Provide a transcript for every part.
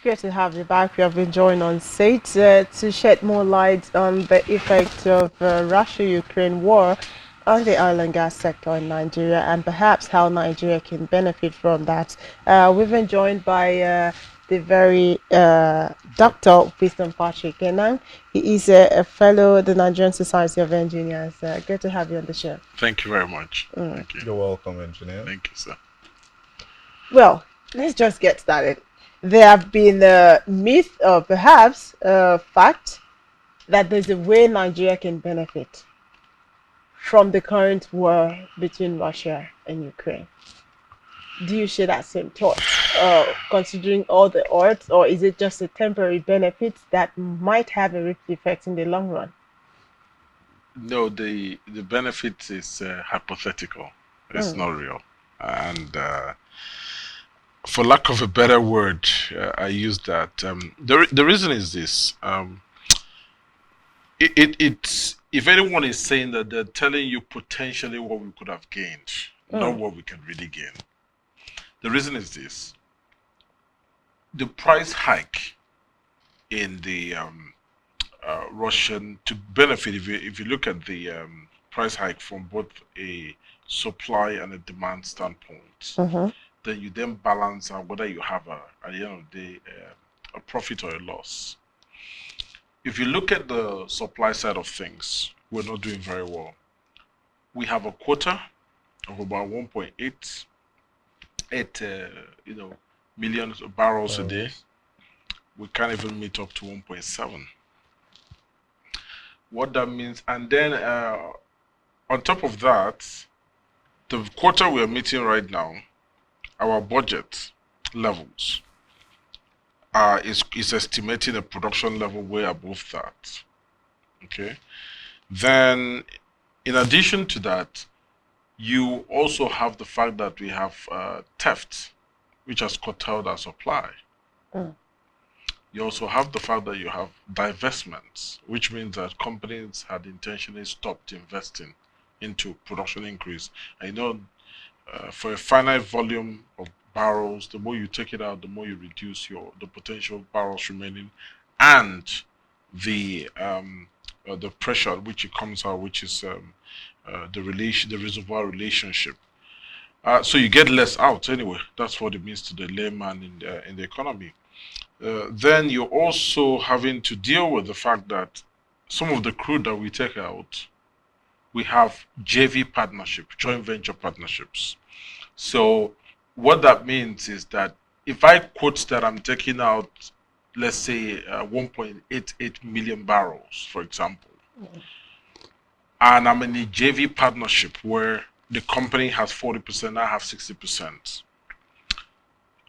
Good to have you back. We have been joined on site to shed more light on the effect of Russia-Ukraine war on the oil and gas sector in Nigeria and perhaps how Nigeria can benefit from that. We've been joined by the very Dr. Wisdom Patrick Kenang. He is a fellow at the Nigerian Society of Engineers. Good to have you on the show. Thank you very much. Thank you. You're welcome, engineer. Thank you, sir. Well, let's just get started. There have been a myth or perhaps a fact that there's a way Nigeria can benefit from the current war between Russia and Ukraine. Do you share that same thought, considering all the odds, or is it just a temporary benefit that might have a ripple effect in the long run? No, the benefit is hypothetical. It's not real. And for lack of a better word, I use that. The reason is this. It's if anyone is saying that, they're telling you potentially what we could have gained, not what we can really gain. The reason is this. The price hike in the Russian, to benefit, if you look at the price hike from both a supply and a demand standpoint, then you then balance out whether you have at the end of the day a profit or a loss. If you look at the supply side of things, we're not doing very well. We have a quota of about 1.8 million barrels a day. We can't even meet up to 1.7. What that means, and then on top of that, the quota we're meeting right now, our budget levels is estimating a production level way above that. Okay, then in addition to that, you also have the fact that we have theft, which has curtailed our supply. You also have the fact that you have divestments, which means that companies had intentionally stopped investing into production increase. I know for a finite volume of barrels, the more you take it out, the more you reduce the potential barrels remaining, and the pressure at which it comes out, which is the reservoir relationship. So you get less out anyway. That's what it means to the layman in the economy. Then you're also having to deal with the fact that some of the crude that we take out, we have JV partnership, joint venture partnerships. So what that means is that if I quote that I'm taking out, let's say 1.88 million barrels, for example, and I'm in a JV partnership where the company has 40%, I have 60%.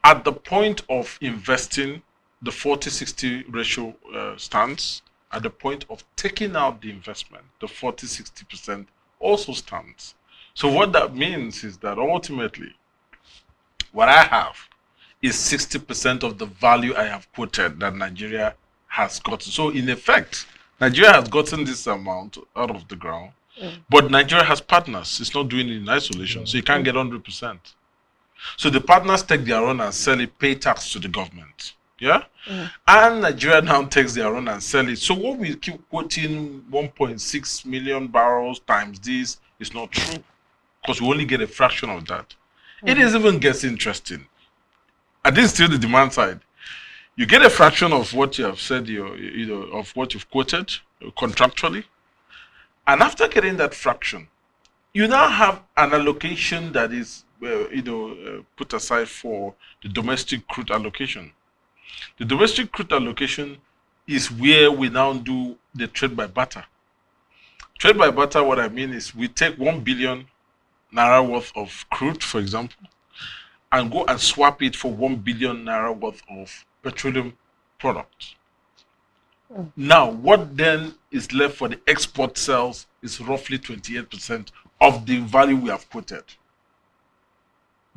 At the point of investing, the 40-60 ratio stands. At the point of taking out the investment, the 40-60% also stands. So what that means is that ultimately, what I have is 60% of the value I have quoted that Nigeria has gotten. So in effect, Nigeria has gotten this amount out of the ground, but Nigeria has partners. It's not doing it in isolation, so you can't get 100%. So the partners take their own and sell it, pay tax to the government. Yeah? And Nigeria now takes their own and sell it. So what we keep quoting 1.6 million barrels times this is not true, because we only get a fraction of that. It is even gets interesting. And this is still the demand side. You get a fraction of what you have said, of what you've quoted contractually. And after getting that fraction, you now have an allocation that is put aside for the domestic crude allocation. The domestic crude allocation is where we now do the trade by barter. Trade by barter, what I mean is we take 1 billion naira worth of crude, for example, and go and swap it for 1 billion naira worth of petroleum products. Now, what then is left for the export sales is roughly 28% of the value we have quoted.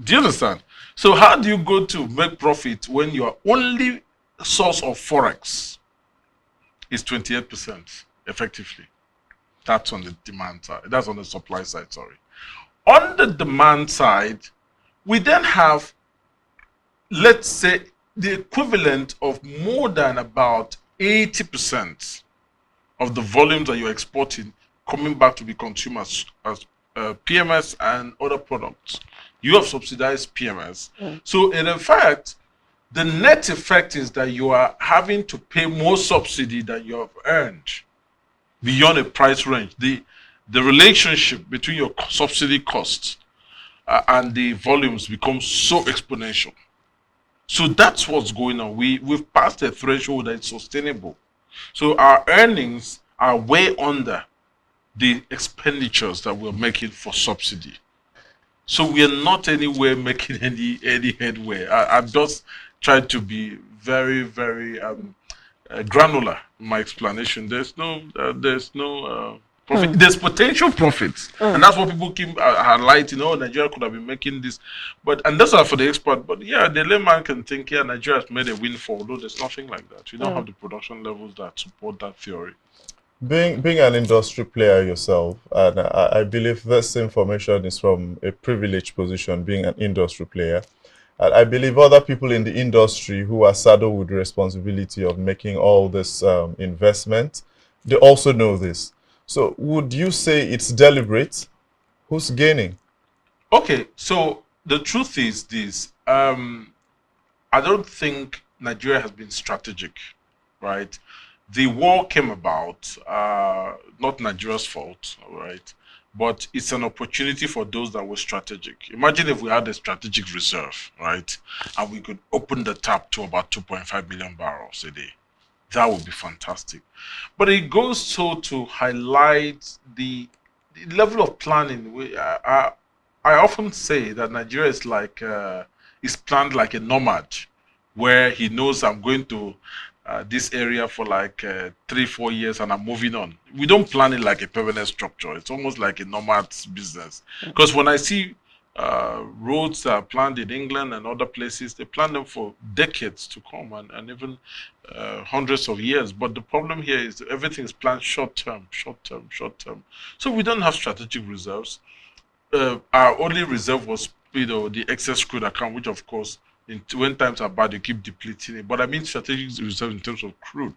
Do you understand? So how do you go to make profit when your only source of forex is 28% effectively? That's on the demand side. That's on the supply side, sorry. On the demand side, we then have, let's say, the equivalent of more than about 80% of the volumes that you're exporting coming back to be consumed as PMS and other products. You have subsidized PMS. So, in fact, the net effect is that you are having to pay more subsidy than you have earned beyond a price range. The relationship between your subsidy costs and the volumes becomes so exponential. So that's what's going on. We've passed a threshold that is sustainable. So our earnings are way under the expenditures that we're making for subsidy. So we are not anywhere making any headway. I've just tried to be very, very granular in my explanation. There's no profit. There's potential profits, and that's what people keep highlighting. Oh, Nigeria could have been making this, and that's for the expert. But yeah, the layman can think, yeah, Nigeria has made a windfall. Although there's nothing like that. You don't have the production levels that support that theory. Being an industry player yourself, and I believe this information is from a privileged position, being an industry player. And I believe other people in the industry who are saddled with the responsibility of making all this investment, they also know this. So would you say it's deliberate? Who's gaining? Okay, so the truth is this. I don't think Nigeria has been strategic, right? The war came about, not Nigeria's fault, right? But it's an opportunity for those that were strategic. Imagine if we had a strategic reserve, right? And we could open the tap to about 2.5 million barrels a day. That would be fantastic. But it goes so to highlight the level of planning. I often say that Nigeria is planned like a nomad, where he knows I'm going to this area for like 3 4 years and I'm moving on. We don't plan it like a permanent structure. It's almost like a nomad business. Because when I see roads that are planned in England and other places, they plan them for decades to come and even hundreds of years. But the problem here is everything is planned short term, short term, short term. So we don't have strategic reserves. Our only reserve was, the excess crude account, which of course, when times are bad, you keep depleting it. But I mean strategic reserve in terms of crude.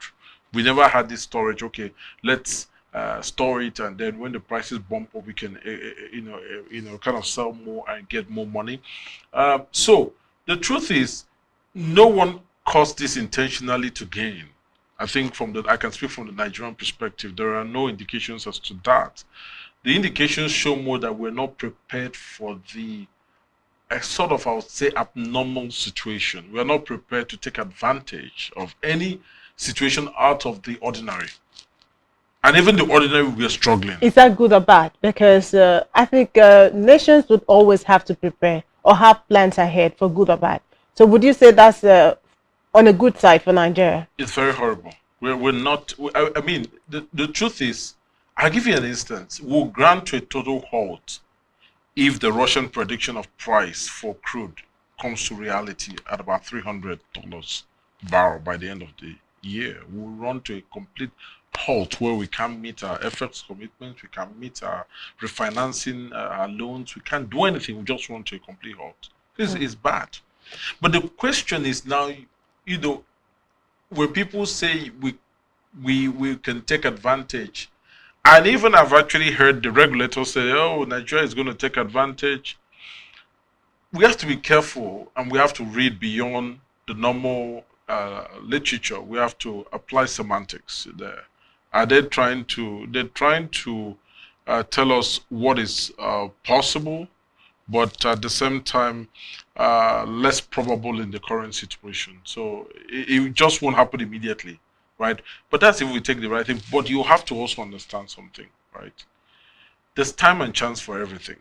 We never had this storage. Okay, let's store it, and then when the prices bump up, we can, kind of sell more and get more money. So the truth is, no one caused this intentionally to gain. I can speak from the Nigerian perspective. There are no indications as to that. The indications show more that we're not prepared for the a sort of, I would say, abnormal situation. We're not prepared to take advantage of any situation out of the ordinary. And even the ordinary, we're struggling. Is that good or bad? Because I think nations would always have to prepare or have plans ahead for good or bad. So would you say that's on a good side for Nigeria? It's very horrible. We're not, I mean, the truth is, I'll give you an instance. We'll grant to a total halt if the Russian prediction of price for crude comes to reality at about $300 barrel by the end of the year. We'll run to a complete halt where we can't meet our efforts commitments, we can't meet our refinancing our loans, we can't do anything. We just run to a complete halt. This is bad. But the question is now, when people say we can take advantage, and even I've actually heard the regulators say, oh, Nigeria is going to take advantage. We have to be careful and we have to read beyond the normal literature. We have to apply semantics there. Are they trying to, tell us what is possible, but at the same time, less probable in the current situation. So it just won't happen immediately, right? But that's if we take the right thing. But you have to also understand something, right? There's time and chance for everything.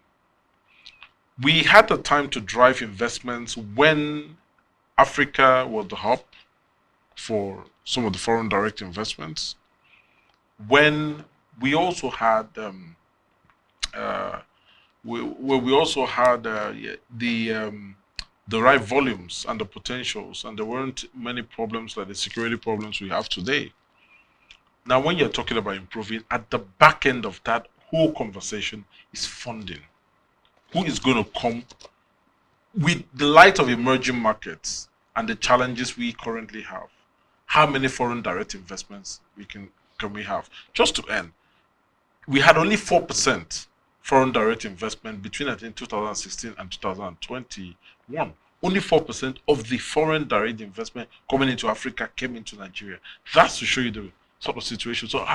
We had the time to drive investments when Africa was the hub for some of the foreign direct investments. When we also had we also had the right volumes and the potentials, and there weren't many problems like the security problems we have today. Now, when you're talking about improving, at the back end of that whole conversation is funding. Who is going to come with the light of emerging markets? and the challenges we currently have, how many foreign direct investments can we have? Just to end, we had only 4% foreign direct investment between, I think, 2016 and 2021. Only 4% of the foreign direct investment coming into Africa came into Nigeria. That's to show you the sort of situation. So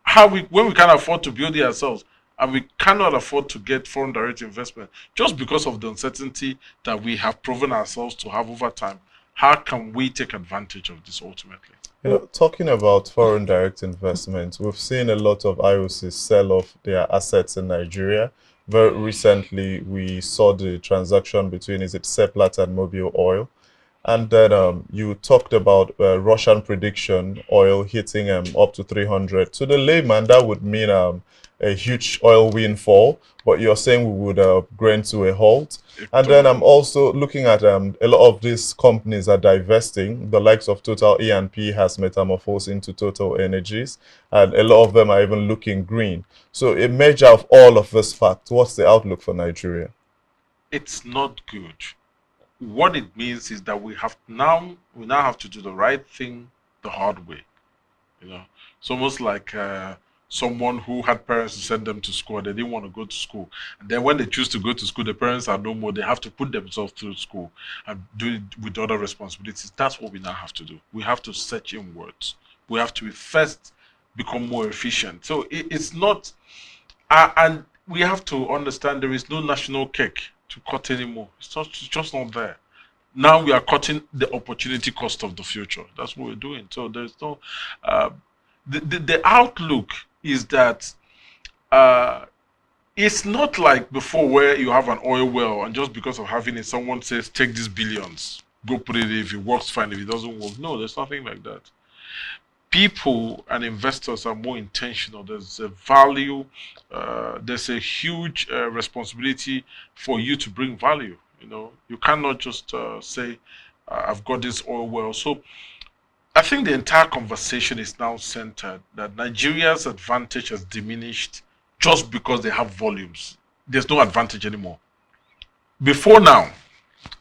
how we, when we can't afford to build it ourselves, and we cannot afford to get foreign direct investment just because of the uncertainty that we have proven ourselves to have over time, how can we take advantage of this ultimately? You know, talking about foreign direct investment, we've seen a lot of IOCs sell off their assets in Nigeria. Very recently, we saw the transaction between, is it Seplat and Mobile Oil? And then you talked about Russian prediction, oil hitting up to 300. To the layman, that would mean a huge oil windfall, but you're saying we would grind to a halt. And then I'm also looking at a lot of these companies are divesting. The likes of Total E&P has metamorphosed into Total Energies, and a lot of them are even looking green. So a measure of all of this fact, what's the outlook for Nigeria? It's not good. What it means is that we now have to do the right thing the hard way. You know, it's almost like someone who had parents to send them to school and they didn't want to go to school, and then when they choose to go to school, the parents are no more. They have to put themselves through school and do it with other responsibilities. That's what we now have to do. We have to search inwards. We have to first become more efficient. So it's not, and we have to understand there is no national cake to cut anymore. It's just not there. Now we are cutting the opportunity cost of the future. That's what we're doing. So there's no, uh, the outlook is that uh, it's not like before where you have an oil well and just because of having it, someone says, take these billions, go put it in. If it works, fine. If it doesn't work, no, there's nothing like that. People and investors are more intentional. There's a value, there's a huge responsibility for you to bring value. You know, you cannot just say, I've got this oil well. So I think the entire conversation is now centered that Nigeria's advantage has diminished just because they have volumes. There's no advantage anymore. Before now,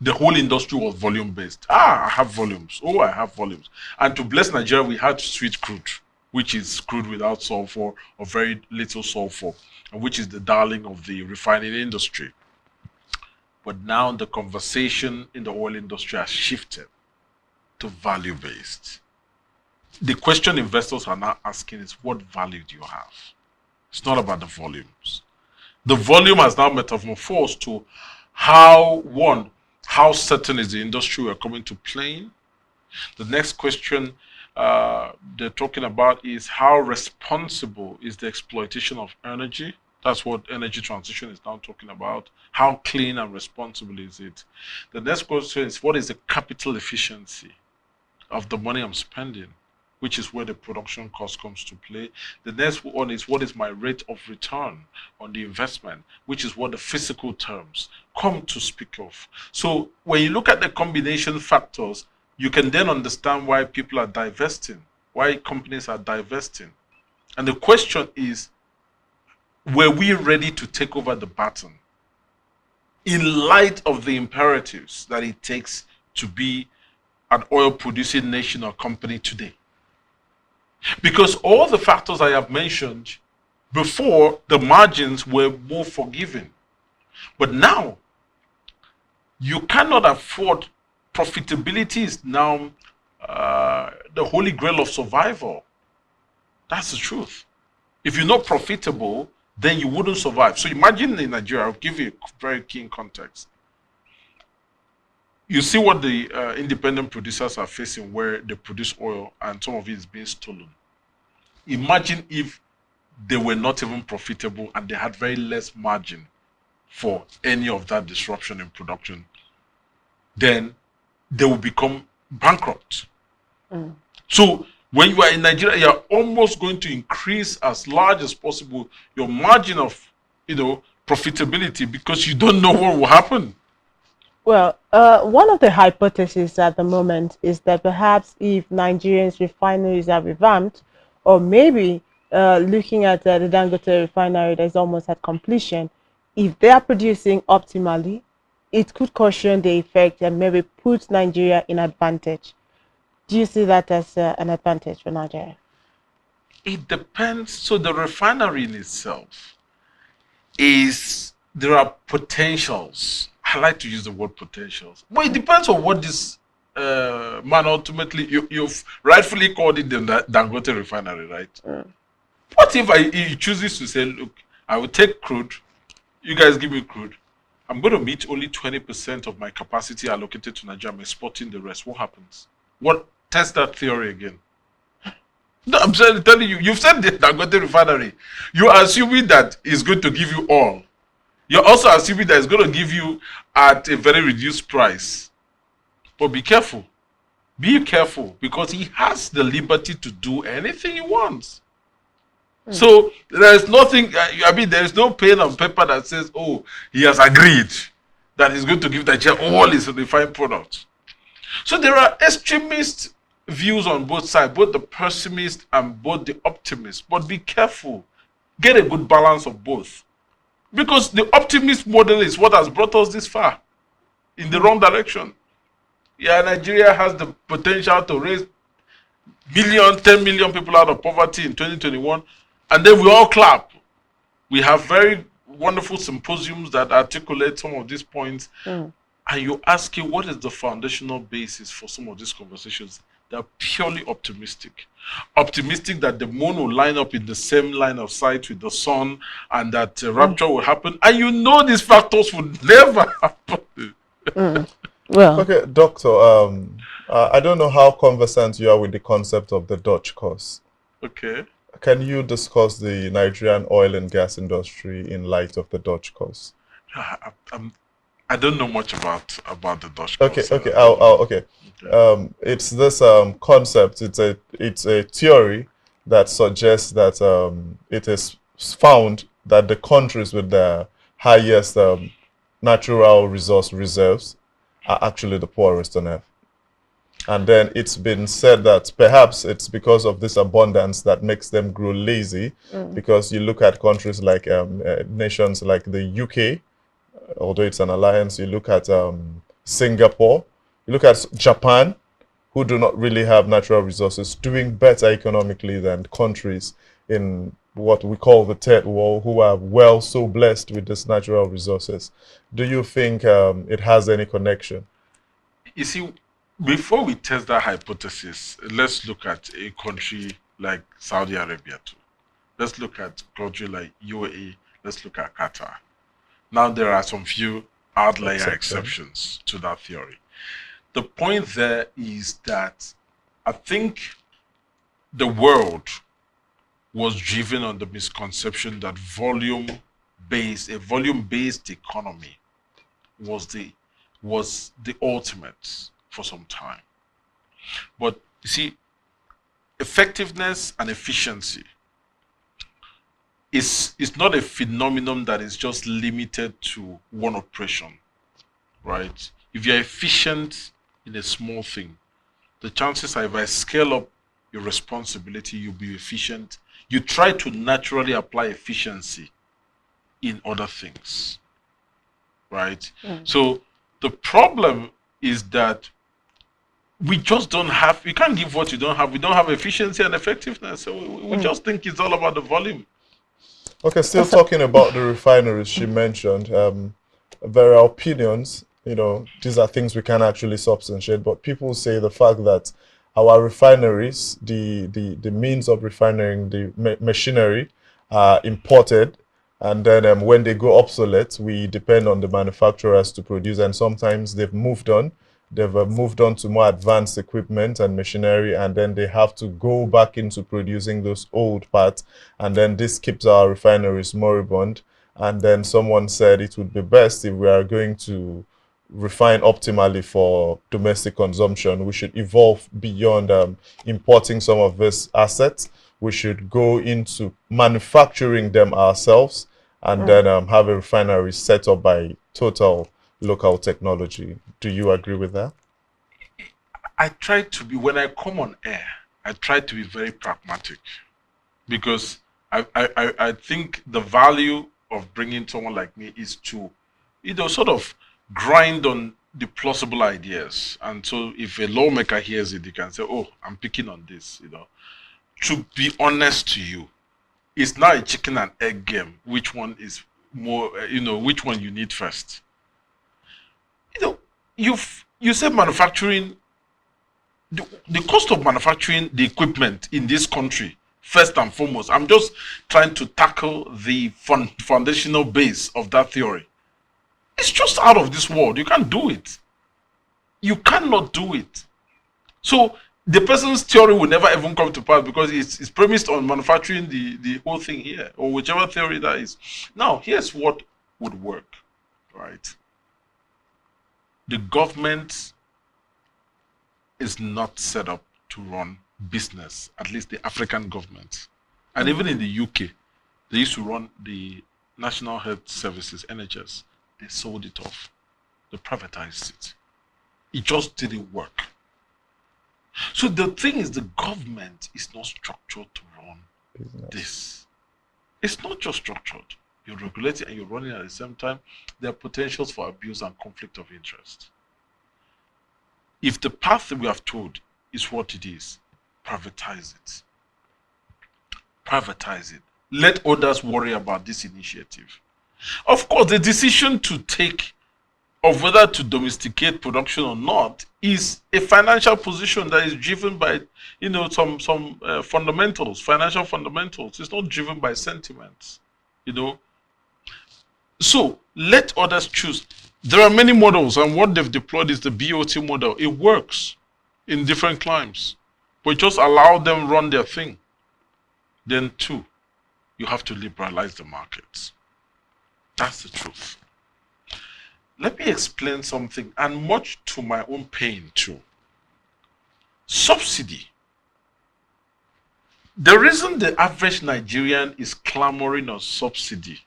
the whole industry was volume based. I have volumes. Oh, I have volumes. And to bless Nigeria, we had sweet crude, which is crude without sulfur or very little sulfur, and which is the darling of the refining industry. But now the conversation in the oil industry has shifted to value based. The question investors are now asking is, what value do you have? It's not about the volumes. The volume has now metamorphosed to how certain is the industry we're coming to playing. The next question they're talking about is how responsible is the exploitation of energy? That's what energy transition is now talking about. How clean and responsible is it? The next question is, what is the capital efficiency of the money I'm spending, which is where the production cost comes to play. The next one is, what is my rate of return on the investment, which is what the physical terms come to speak of. So when you look at the combination factors, you can then understand why people are divesting, why companies are divesting. And the question is, were we ready to take over the baton in light of the imperatives that it takes to be an oil producing nation or company today? Because all the factors I have mentioned before, the margins were more forgiving. But now, you cannot afford, profitability is now the holy grail of survival. That's the truth. If you're not profitable, then you wouldn't survive. So imagine in Nigeria, I'll give you a very keen context. You see what the independent producers are facing where they produce oil and some of it is being stolen. Imagine if they were not even profitable and they had very less margin for any of that disruption in production. Then they will become bankrupt. Mm. So when you are in Nigeria, you're almost going to increase as large as possible your margin of, profitability because you don't know what will happen. Well, one of the hypotheses at the moment is that perhaps if Nigerians refineries are revamped, or maybe looking at the Dangote Refinery that is almost at completion, if they are producing optimally, it could caution the effect and maybe put Nigeria in advantage. Do you see that as an advantage for Nigeria? It depends. So the refinery in itself is, there are potentials. I like to use the word potentials, but it depends on what this man ultimately, you've rightfully called it the Dangote Refinery, right? What if he chooses to say, look, I will take crude, you guys give me crude, I'm going to meet only 20% of my capacity allocated to Nigeria, I'm exporting the rest. What happens? What? Test that theory again. No, I'm telling you, you've said the Dangote Refinery. You are assuming that it's going to give you all. You're also assuming that it's going to give you at a very reduced price. But be careful. Be careful, because he has the liberty to do anything he wants. So there's nothing, I mean, there's no pen on paper that says, oh, he has agreed that he's going to give Nigeria all his refined products. So there are extremist views on both sides, both the pessimist and both the optimist. But be careful. Get a good balance of both. Because the optimist model is what has brought us this far in the wrong direction. Yeah, Nigeria has the potential to raise 10 million people out of poverty in 2021. And then we all clap. We have very wonderful symposiums that articulate some of these points. And you ask you, what is the foundational basis for some of these conversations? They're purely optimistic. Optimistic that the moon will line up in the same line of sight with the sun, and that rapture will happen. And you know these factors would never happen. Well, Okay, Doctor, I don't know how conversant you are with the concept of the Dutch curse. Okay. Can you discuss the Nigerian oil and gas industry in light of the Dutch curse? I don't know much about the Dutch Okay, curse. okay, okay. It's this concept. It's a theory that suggests that it is found that the countries with the highest natural resource reserves are actually the poorest on earth. And then it's been said that perhaps it's because of this abundance that makes them grow lazy. Because you look at countries like nations like the UK, although it's an alliance, you look at Singapore, you look at Japan, who do not really have natural resources, doing better economically than countries in what we call the third world, who are well so blessed with these natural resources. Do you think it has any connection? You see, before we test that hypothesis, let's look at a country like Saudi Arabia too. Let's look at a country like UAE. Let's look at Qatar. Now there are some few outlier exceptions to that theory. The point there is that I think the world was driven on the misconception that a volume-based economy was the ultimate for some time. But you see, effectiveness and efficiency is not a phenomenon that is just limited to one operation, right? If you're efficient in a small thing, the chances are if I scale up your responsibility, you'll be efficient. You try to naturally apply efficiency in other things, right? So the problem is that we just don't have, you can't give what you don't have. We don't have efficiency and effectiveness. So we just think it's all about the volume. Okay, still talking about the refineries she mentioned, there are opinions, these are things we can actually substantiate, but people say the fact that our refineries, the means of refining, the machinery are imported, and then when they go obsolete, we depend on the manufacturers to produce, and sometimes they've moved on. They've moved on to more advanced equipment and machinery, and then they have to go back into producing those old parts, and then this keeps our refineries moribund. And then someone said it would be best if we are going to refine optimally for domestic consumption, we should evolve beyond importing some of these assets. We should go into manufacturing them ourselves, and then have a refinery set up by total local technology. Do you agree with that? I try to be, when I come on air, I try to be very pragmatic, because I think the value of bringing someone like me is to, sort of grind on the plausible ideas. And so if a lawmaker hears it, he can say, oh, I'm picking on this, To be honest to you, it's not a chicken and egg game. Which one is more, which one you need first? You say manufacturing, the cost of manufacturing the equipment in this country, first and foremost, I'm just trying to tackle the foundational base of that theory. It's just out of this world. You can't do it. You cannot do it. So the person's theory will never even come to pass because it's premised on manufacturing the whole thing here, or whichever theory that is. Now, here's what would work, right? The government is not set up to run business, at least the African government. And even in the UK, they used to run the National Health Services, NHS. They sold it off. They privatized it. It just didn't work. So the thing is, the government is not structured to run this. It's not just structured. You're regulating and you're running at the same time. There are potentials for abuse and conflict of interest. If the path that we have told is what it is, privatize it. Privatize it. Let others worry about this initiative. Of course, the decision to take of whether to domesticate production or not is a financial position that is driven by, some fundamentals, financial fundamentals. It's not driven by sentiments, So let others choose. There are many models, and what they've deployed is the BOT model. It works in different climes, but just allow them run their thing. Then two, you have to liberalize the markets. That's the truth. Let me explain something, and much to my own pain too. Subsidy. The reason the average Nigerian is clamoring on subsidy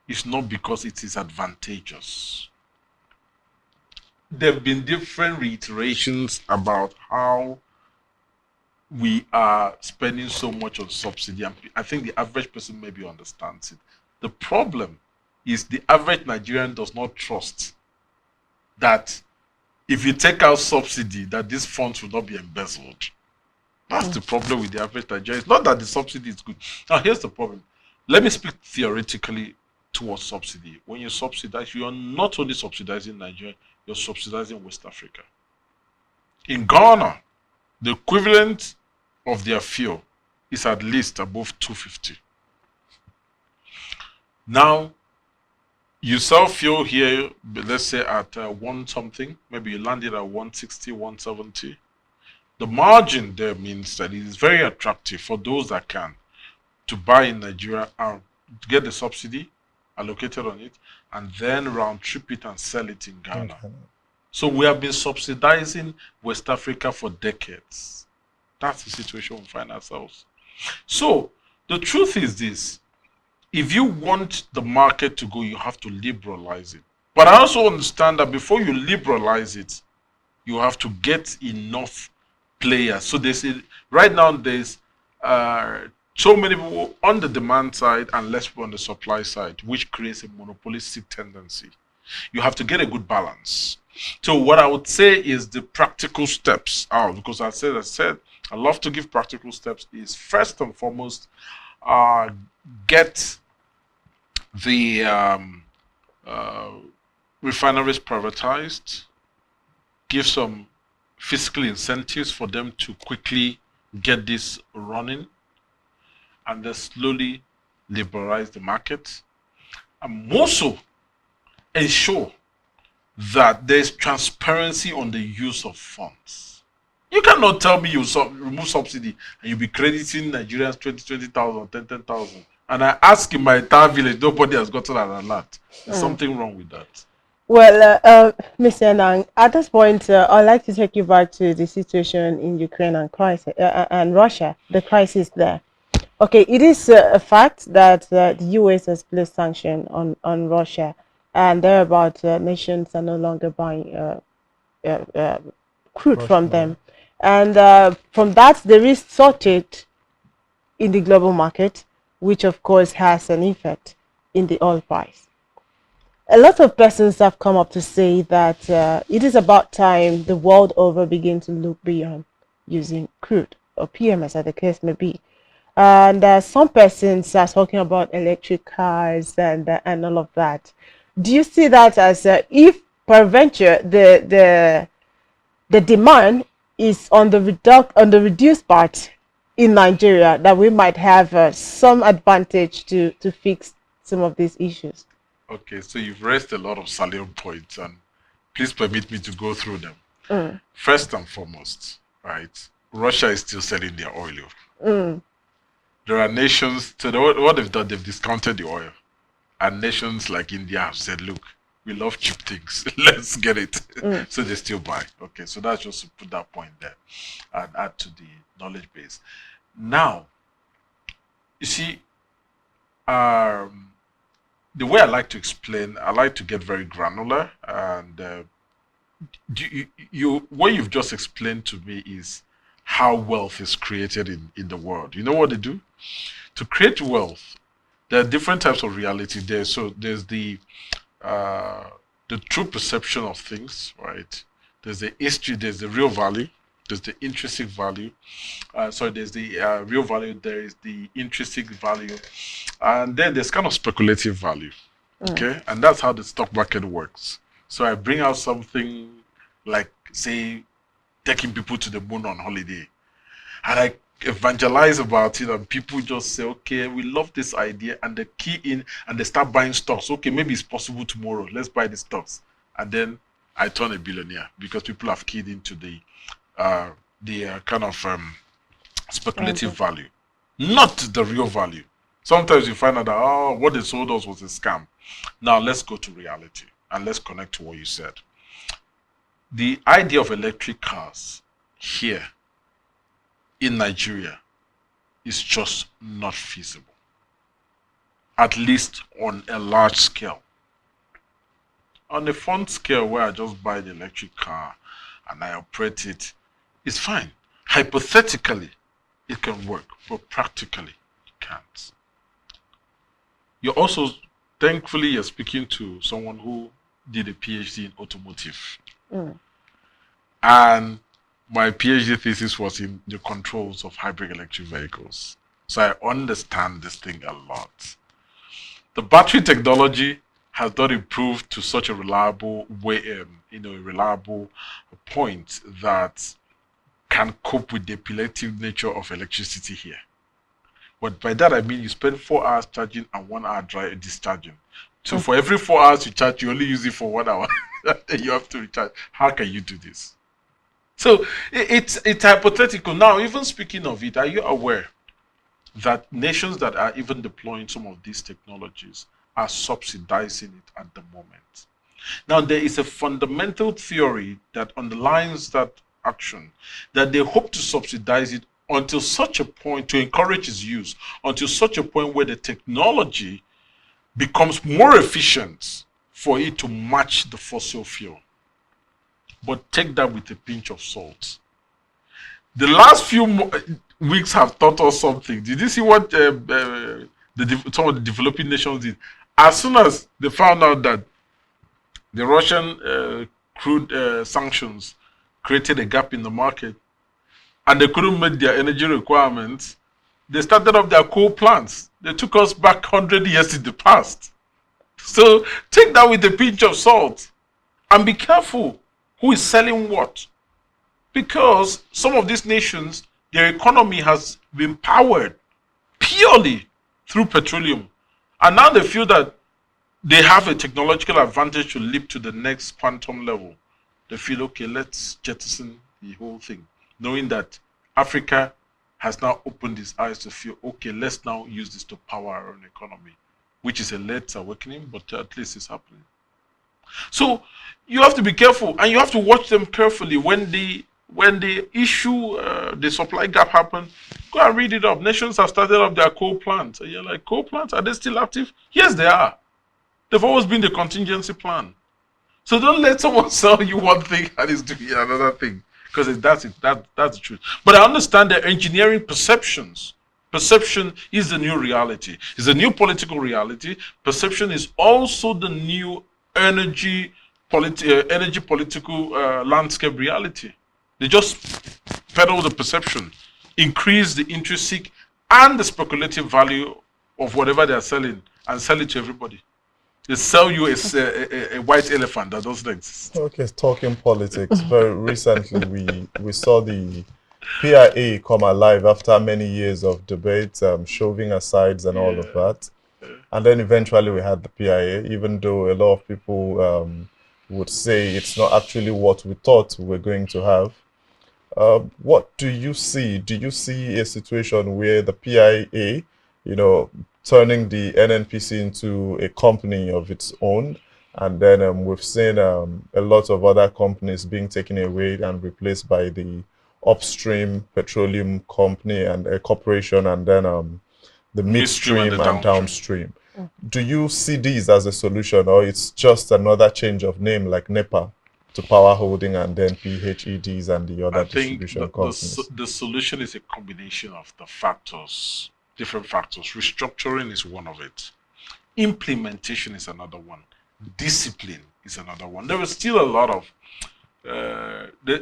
is not because it is advantageous. There have been different reiterations about how we are spending so much on subsidy, and I think the average person maybe understands it. The problem is the average Nigerian does not trust that if you take out subsidy, that these funds will not be embezzled. That's the problem with the average Nigerian. It's not that the subsidy is good. Now, here's the problem. Let me speak theoretically towards subsidy. When you subsidize, you are not only subsidizing Nigeria, you're subsidizing West Africa. In Ghana, the equivalent of their fuel is at least above 250. Now, you sell fuel here, let's say at one something, maybe you land it at 160, 170. The margin there means that it is very attractive for those that can to buy in Nigeria and get the subsidy allocated on it, and then round trip it and sell it in Ghana. Okay. So we have been subsidizing West Africa for decades. That's the situation we find ourselves. So the truth is this. If you want the market to go, you have to liberalize it. But I also understand that before you liberalize it, you have to get enough players. So right now there's so many people on the demand side and less people on the supply side, which creates a monopolistic tendency. You have to get a good balance. So what I would say is the practical steps out, because I said, I love to give practical steps, is first and foremost, get the refineries privatized, give some fiscal incentives for them to quickly get this running, and then slowly liberalize the market, and more so ensure that there's transparency on the use of funds. You cannot tell me you remove subsidy and you'll be crediting Nigerians 20,000, 10,000. And I ask in my entire village, nobody has gotten an alert. There's something wrong with that. Well, Mr. Nang, at this point, I'd like to take you back to the situation in Ukraine and Russia, the crisis there. Okay, it is a fact that the US has placed sanctions on Russia, and thereabout nations are no longer buying crude from them. And from that, there is shortage in the global market, which of course has an effect in the oil price. a lot of persons have come up to say that it is about time the world over begin to look beyond using crude or PMS, as the case may be. And some persons are talking about electric cars and all of that. Do you see that as if peradventure the demand is on the reduced part in Nigeria, that we might have some advantage to fix some of these issues? Okay, so you've raised a lot of salient points, and please permit me to go through them. First and foremost, right? Russia is still selling their oil. There are nations, so what they've done, they've discounted the oil. And nations like India have said, look, we love cheap things. Let's get it. So they still buy. Okay, so that's just to put that point there and add to the knowledge base. Now, you see, the way I like to explain, I like to get very granular. And what you've just explained to me is how wealth is created in the world. You know what they do? To create wealth, there are different types of reality there. So there's the true perception of things, right? There's the history, there's the real value, there's the intrinsic value. There's the real value, there is the intrinsic value, and then there's kind of speculative value. Okay, and that's how the stock market works. So I bring out something like, say, taking people to the moon on holiday, and I evangelize about it, and people just say, okay, we love this idea, and they key in and they start buying stocks. Okay, maybe it's possible tomorrow, let's buy the stocks. And then I turn a billionaire because people have keyed into the kind of speculative value, not the real value. Sometimes you find out that, oh, what they sold us was a scam. Now let's go to reality and let's connect to what you said. The idea of electric cars here in Nigeria is just not feasible, at least on a large scale. On a fun scale where I just buy the electric car and I operate it, it's fine. Hypothetically, it can work, but practically, it can't. You're also, thankfully, you're speaking to someone who did a PhD in automotive. And my PhD thesis was in the controls of hybrid electric vehicles. So I understand this thing a lot. The battery technology has not improved to such a reliable way, a reliable point that can cope with the epileptic nature of electricity here. But by that I mean you spend 4 hours charging and 1 hour discharging. So for every 4 hours you charge, you only use it for 1 hour. You have to recharge. How can you do this? So it's hypothetical. Now, even speaking of it, are you aware that nations that are even deploying some of these technologies are subsidizing it at the moment? Now, there is a fundamental theory that underlines that action, that they hope to subsidize it until such a point, to encourage its use, until such a point where the technology becomes more efficient for it to match the fossil fuel. But take that with a pinch of salt. The last few weeks have taught us something. Did you see what some of the developing nations did? As soon as they found out that the Russian crude sanctions created a gap in the market and they couldn't meet their energy requirements, they started up their coal plants. They took us back 100 years in the past. So take that with a pinch of salt and be careful who is selling what. Because some of these nations, their economy has been powered purely through petroleum. And now they feel that they have a technological advantage to leap to the next quantum level. They feel, okay, let's jettison the whole thing. Knowing that Africa has now opened its eyes to feel, okay, let's now use this to power our own economy. Which is a late awakening, but at least it's happening. So you have to be careful, and you have to watch them carefully when the issue, the supply gap happen. Go and read it up. Nations have started up their coal plants. And you're like, coal plants, are they still active? Yes, they are. They've always been the contingency plan. So don't let someone sell you one thing and it's doing another thing, because that's it. That's the truth. But I understand the engineering perceptions. Perception is the new reality. It's a new political reality. Perception is also the new energy political landscape reality. They just peddle the perception, increase the intrinsic and the speculative value of whatever they are selling, and sell it to everybody. They sell you a white elephant that doesn't exist. Okay, talking politics. Very recently, we saw the PIA come alive after many years of debate, shoving asides and all of that. And then eventually we had the PIA, even though a lot of people would say it's not actually what we thought we were going to have. What do you see? Do you see a situation where the PIA, turning the NNPC into a company of its own? And then we've seen a lot of other companies being taken away and replaced by the upstream petroleum company and a corporation, and then the Midstream midstream and downstream. Mm. Do you see these as a solution, or it's just another change of name like NEPA to Power Holding and then PHEDs and the other I think distribution companies? the solution is a combination of the factors, different factors. Restructuring is one of it. Implementation is another one. Discipline is another one. There is still a lot of,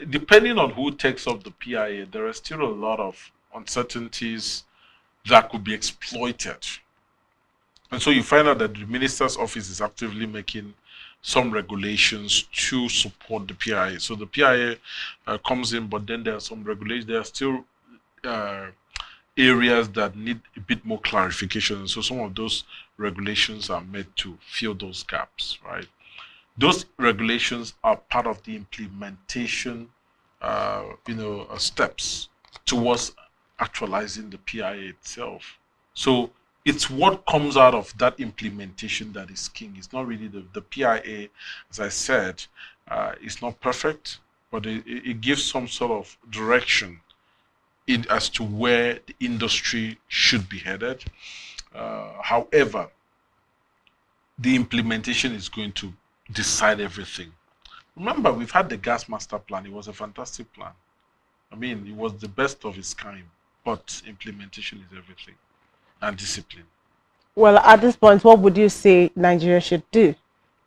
depending on who takes up the PIA, there are still a lot of uncertainties that could be exploited. And so you find out that the minister's office is actively making some regulations to support the PIA. So the PIA comes in, but then there are some regulations. There are still areas that need a bit more clarification. So some of those regulations are made to fill those gaps, right? Those regulations are part of the implementation, steps towards actualizing the PIA itself. So it's what comes out of that implementation that is king. It's not really the PIA, as I said, it's not perfect, but it gives some sort of direction as to where the industry should be headed. However, the implementation is going to decide everything. Remember, we've had the gas master plan. It was a fantastic plan. I mean, it was the best of its kind, but implementation is everything, and discipline. Well, at this point, what would you say Nigeria should do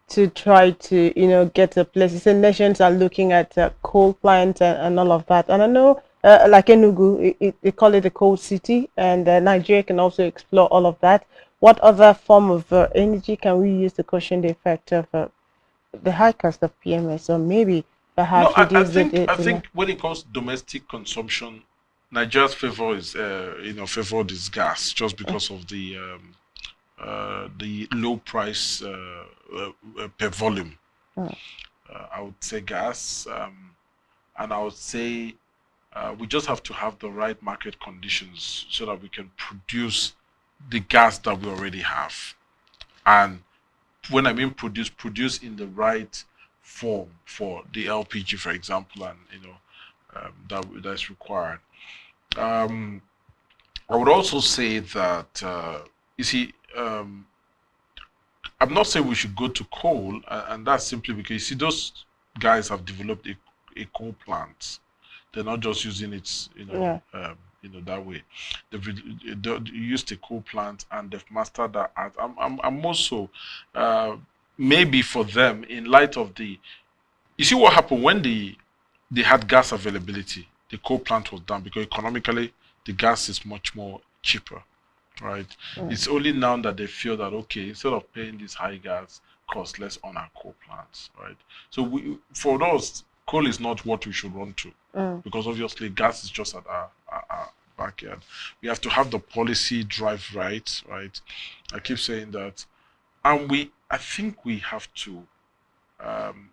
to try to, get a place? You say nations are looking at coal plants and all of that. And I know, like Enugu, they call it the coal city, and Nigeria can also explore all of that. What other form of energy can we use to cushion the effect of the high cost of PMS, or maybe No, perhaps I reduce think I the think when it comes to domestic consumption, Nigeria's favor is favored is gas just because of the low price per volume. Mm. I would say gas, and I would say we just have to have the right market conditions so that we can produce the gas that we already have. And when I mean produce in the right form for the LPG, for example, and that's required. Um, I would also say that you see, I'm not saying we should go to coal, and that's simply because you see those guys have developed a coal plant. They're not just using it, Yeah. that way. They used a coal plant and they've mastered that art. I'm also maybe for them in light of you see what happened when they had gas availability. The coal plant was down because economically the gas is much more cheaper, right? Mm. It's only now that they feel that okay, instead of paying this high gas cost, let's on our coal plants, right? So for us, coal is not what we should run to Mm. because obviously gas is just at our backyard. We have to have the policy drive right, right? I keep saying that, and I think we have to um,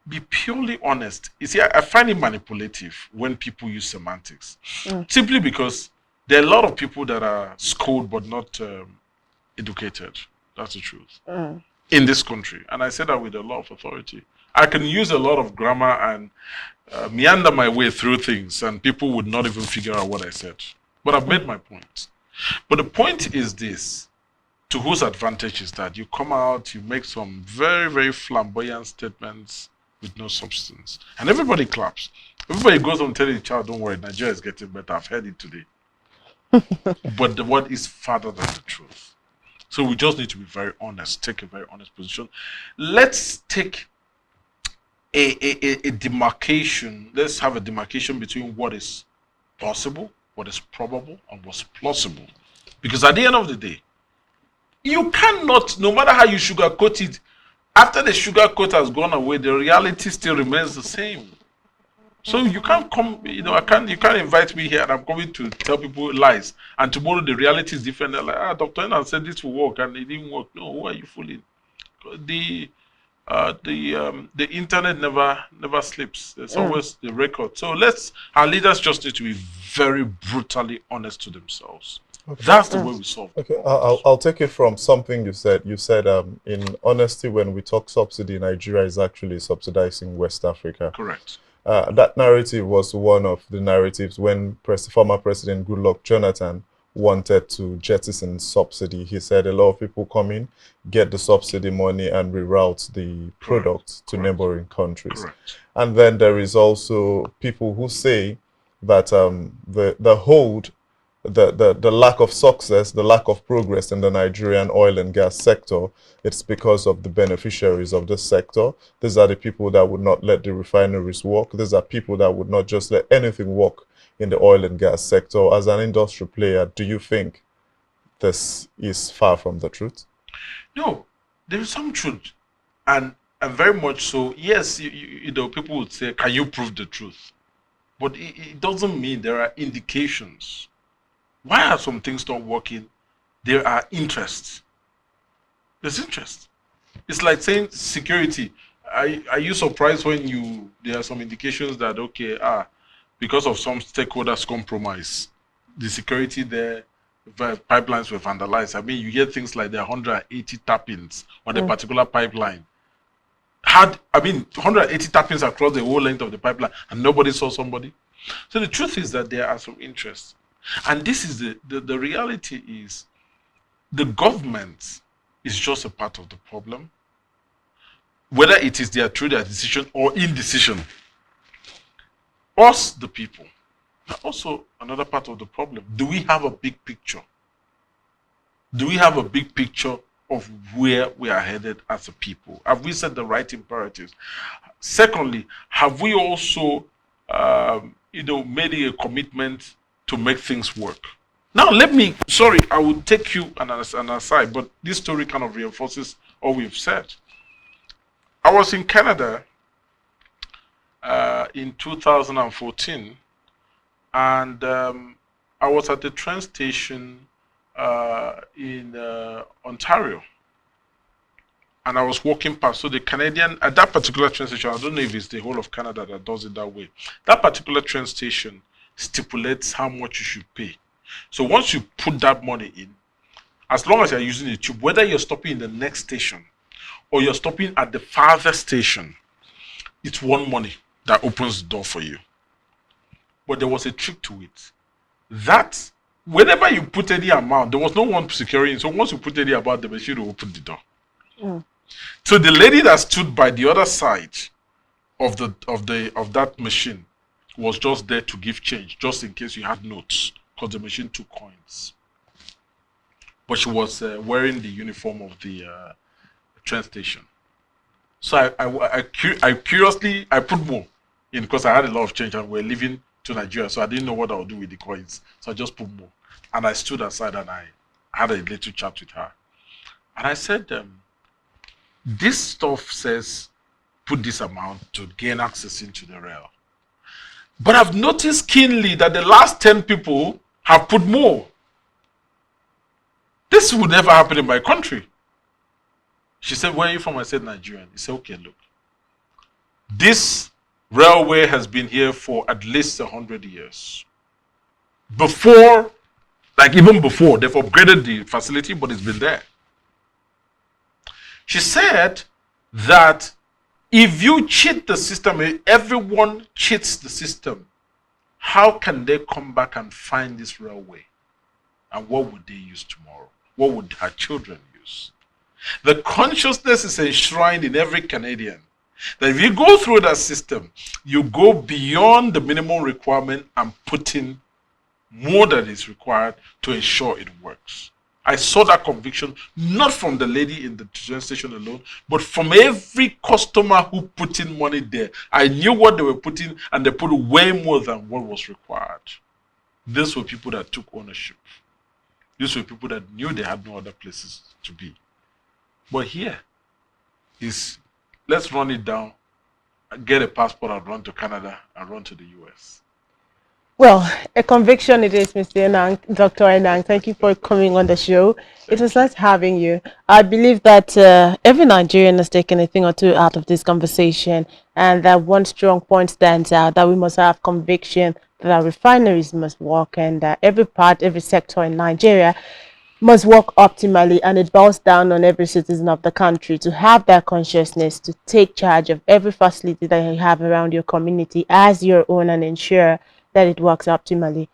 be purely honest. You see, I find it manipulative when people use semantics, Mm. simply because there are a lot of people that are schooled but not educated. That's the truth Mm. in this country, and I say that with a lot of authority. I can use a lot of grammar and meander my way through things, and people would not even figure out what I said. But I've made my point. But the point is this: to whose advantage is that you come out, you make some very, very flamboyant statements with no substance, and everybody claps. Everybody goes on telling the child, "Don't worry, Nigeria is getting better." I've heard it today. But the word is farther than the truth. So we just need to be very honest, take a very honest position. Let's take a demarcation. Let's have a demarcation between what is possible, what is probable, and what's plausible. Because at the end of the day, you cannot, no matter how you sugarcoat it, after the sugarcoat has gone away, the reality still remains the same. So you can't come, you can't invite me here and I'm coming to tell people lies. And tomorrow the reality is different. They're like, Dr. Enan said this will work and it didn't work. No, who are you fooling? The internet never sleeps. There's always the record. So our leaders just need to be very brutally honest to themselves. Okay. That's the way we solve. Okay, I'll take it from something you said. You said, in honesty, when we talk subsidy, Nigeria is actually subsidizing West Africa. Correct. That narrative was one of the narratives when former President Goodluck Jonathan wanted to jettison subsidy. He said a lot of people come in, get the subsidy money and reroute the product to neighboring countries. Correct. And then there is also people who say that the lack of success, the lack of progress in the Nigerian oil and gas sector, it's because of the beneficiaries of this sector. These are the people that would not let the refineries work. These are people that would not just let anything work in the oil and gas sector. As an industry player, do you think this is far from the truth? No, there is some truth. And very much so. Yes, people would say, can you prove the truth? But it doesn't mean there are indications. Why are some things not working? There are interests. There's interest. It's like saying security. Are you surprised when there are some indications that, okay, because of some stakeholders compromise, the security there, pipelines were vandalized? I mean, you hear things like there are 180 tap-ins on a particular pipeline. 180 tap-ins across the whole length of the pipeline and nobody saw somebody. So the truth is that there are some interests. And this is the reality is the government is just a part of the problem. Whether it is through their decision or indecision. Us, the people, are also another part of the problem. Do we have a big picture? Do we have a big picture of where we are headed as a people? Have we set the right imperatives? Secondly, have we also made a commitment to make things work? Now, I will take you an aside, but this story kind of reinforces all we've said. I was in Canada in 2014, and I was at the train station in Ontario, and I was walking past. So the Canadian, at that particular train station, I don't know if it's the whole of Canada that does it that way. That particular train station stipulates how much you should pay. So once you put that money in, as long as you're using the tube, whether you're stopping in the next station or you're stopping at the farthest station, it's one money that opens the door for you. But there was a trick to it. That whenever you put any amount, there was no one securing. So once you put any amount, the machine will open the door. So the lady that stood by the other side of that machine was just there to give change, just in case you had notes, because the machine took coins. But she was wearing the uniform of the train station. So I curiously put more in because I had a lot of change and we're leaving to Nigeria, so I didn't know what I would do with the coins. So I just put more. And I stood aside and I had a little chat with her. And I said, this stuff says put this amount to gain access into the rail. But I've noticed keenly that the last 10 people have put more. This would never happen in my country. She said, where are you from? I said, Nigerian. He said, okay, look. This railway has been here for at least 100 years. Even before, they've upgraded the facility, but it's been there. She said that if you cheat the system, if everyone cheats the system, how can they come back and find this railway? And what would they use tomorrow? What would our children use? The consciousness is enshrined in every Canadian that if you go through that system, you go beyond the minimum requirement and put in more than is required to ensure it works. I saw that conviction not from the lady in the train station alone, but from every customer who put in money there. I knew what they were putting, and they put way more than what was required. These were people that took ownership. These were people that knew they had no other places to be. But here is, let's run it down, get a passport and run to Canada and run to the US. Well, a conviction it is, Mr. Enang, Dr. Enang. Thank you for coming on the show. It was nice having you. I believe that every Nigerian has taken a thing or two out of this conversation, and that one strong point stands out, that we must have conviction that our refineries must work, and that every part, every sector in Nigeria must work optimally, and it boils down on every citizen of the country to have that consciousness to take charge of every facility that you have around your community as your own and ensure that it works optimally.